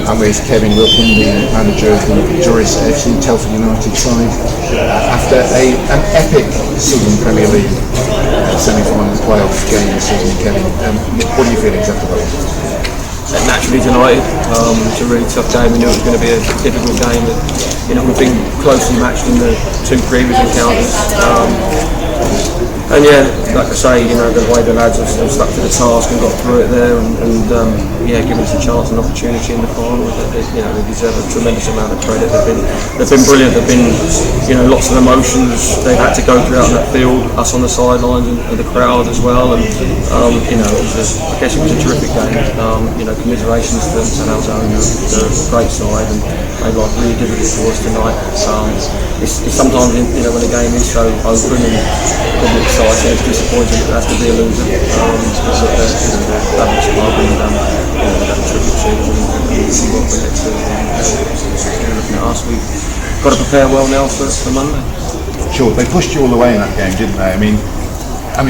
I'm with Kevin Wilkin, the manager of the victorious FC Telford United side, after an epic Southern Premier League semi-final playoff game this season. Kevin, what are you feeling after that one? Naturally delighted. It's a really tough game. We knew it was going to be a difficult game. We've been closely matched in the two previous encounters. And yeah, like I say, the way the lads have stuck to the task and got through it there, and given us a chance and opportunity in the final, they deserve a tremendous amount of credit. They've been brilliant. They've been, lots of emotions they've had to go throughout that field. Us on the sidelines and the crowd as well. And I guess it was a terrific game. Commiserations to Halesowen. They're a great side and made life really difficult for us tonight. It's sometimes when a game is so open and exciting, it's disappointing that it has to be a loser. That club and they've had a terrific season and we see what the next season. Looking at us, we've got to prepare well now for Monday. Sure, they pushed you all the way in that game, didn't they? I mean,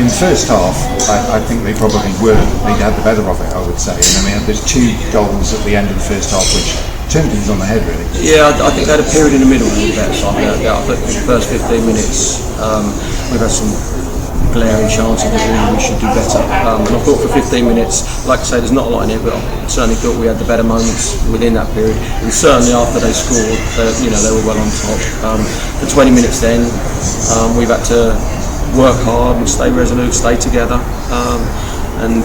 the first half, I think they probably they had the better of it, I would say. And there's two goals at the end of the first half which turned things on the head, really. Yeah, I think they had a period in the middle with that side. I think the first 15 minutes, we've had some glaring chances that we should do better. And I thought for 15 minutes, like I say, there's not a lot in it, but I certainly thought we had the better moments within that period. And certainly after they scored, they were well on top. For 20 minutes then, we've had to work hard and stay resolute, stay together, and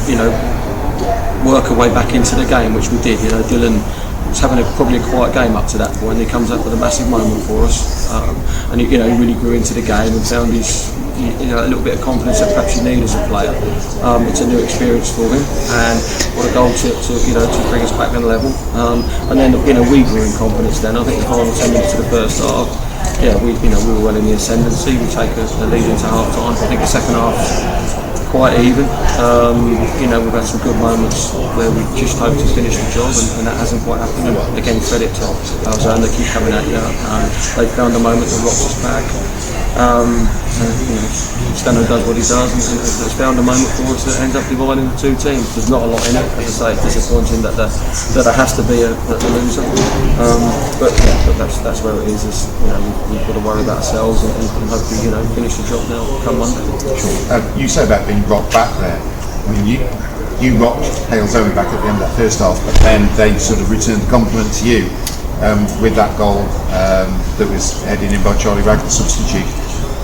work our way back into the game, which we did. Dylan was having probably a quiet game up to that point. He comes up with a massive moment for us, and he really grew into the game and found his a little bit of confidence that perhaps you need as a player. It's a new experience for him, and what a goal to bring us back on the level. And then we grew in confidence. Then I think the final 10 minutes of the first half, we were well in the ascendancy. We take a lead into half time. I think the second half quite even. We've had some good moments where we just hoped to finish the job, and that hasn't quite happened. And again, credit to Halesowen, they keep coming at you. They found a moment that rocks us back. Stano does what he does, and it's found a moment for us that ends up dividing the two teams. There's not a lot in it, as I say. It's disappointing that there has to be a loser, but that's where it is. We've got to worry about ourselves and hopefully finish the job now come Monday. Sure. You say about being rocked back there. You rocked Halesowen back at the end of that first half, but then they sort of returned the compliment to you with that goal that was headed in by Charlie Ragg, the substitute.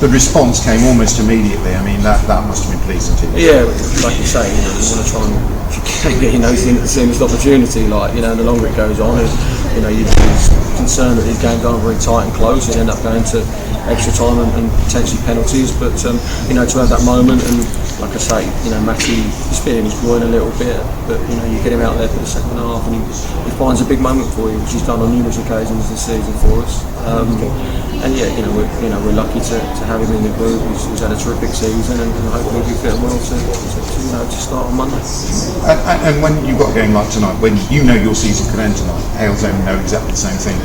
The response came almost immediately. That must have been pleasing to you. Yeah, like you say, you want to try and get your nose in at the soonest opportunity. The longer it goes on, you're concerned that these games aren't very tight and close and end up going to extra time and potentially penalties. But to have that moment, and like I say, Matty, he's feeling his groin a little bit, but you get him out there for the second half, and he finds a big moment for you, which he's done on numerous occasions this season for us. We're lucky to have him in the group. He's had a terrific season, and hopefully he'll be fit and well to start on Monday. And when you've got a game like tonight, when your season could end tonight, Halesowen know exactly the same thing.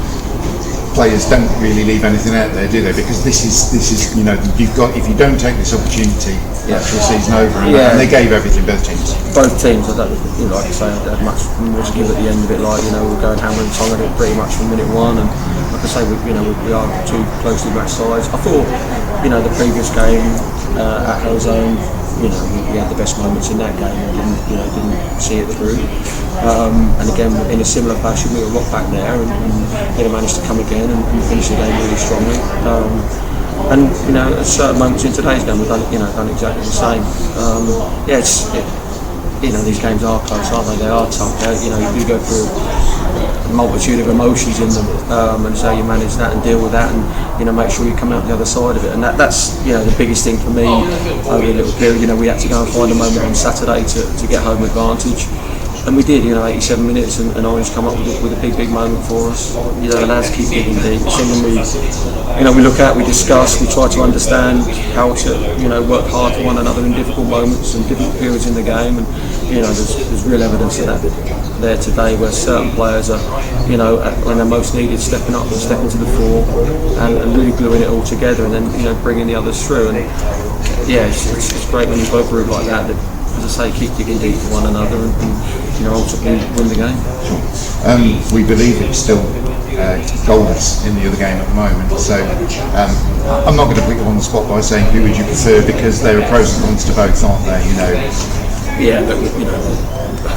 Players don't really leave anything out there, do they? Because this is you've got, if you don't take this opportunity, that's your season over, and they gave everything, both teams. Both teams, I don't, like I say, I had much more to give at the end of it. We're going hammer and tongue at it pretty much from minute one, and like I say, we are two closely matched sides. I thought, the previous game at Halesowen, we had the best moments in that game and didn't see it through. And again, in a similar fashion, we were rocked back there and managed to come again and finish the game really strongly. And at certain moments in today's game, we've done exactly the same. These games are close, aren't they? They are tough. You do go through a multitude of emotions in them, and so you manage that and deal with that, and make sure you come out the other side of it. And that's the biggest thing for me over a little period. We had to go and find a moment on Saturday to get home advantage. And we did, 87 minutes, and Orange come up with a big moment for us. The lads keep digging deep. It's something we look at, we discuss, we try to understand how to, work hard for one another in difficult moments and different periods in the game. And there's real evidence of that there today, where certain players are, when they're most needed, stepping up and stepping to the fore and really gluing it all together, and then bringing the others through. And it's great when you've got a group like that as I say, keep digging deep for one another, and ultimately win the game. Sure. We believe it's still goalless in the other game at the moment, so I'm not going to put you on the spot by saying who would you prefer, because there are pros and cons to both, aren't there? Yeah, but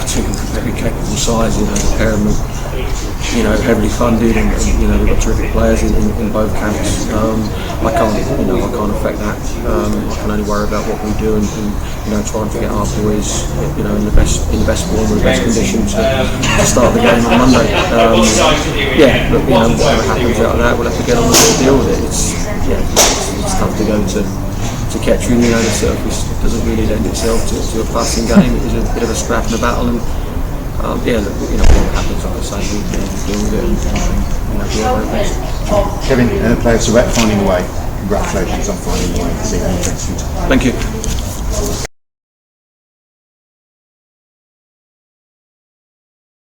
two very capable sides. The pair of them, heavily funded, and we've got terrific players in both camps. I can't affect that. I can only worry about what we do and trying to get our boys in the best form and the best condition to start the game on Monday. Whatever happens out of that, we'll have to get on with it and deal with it. It's tough to go to Kettering. The surface doesn't really lend itself to a passing game. It was a bit of a scrap and a battle, and what happens, like I say, we deal with it and do our very best. Kevin, player Select finding a way. Congratulations on finding a way this evening. Thank you.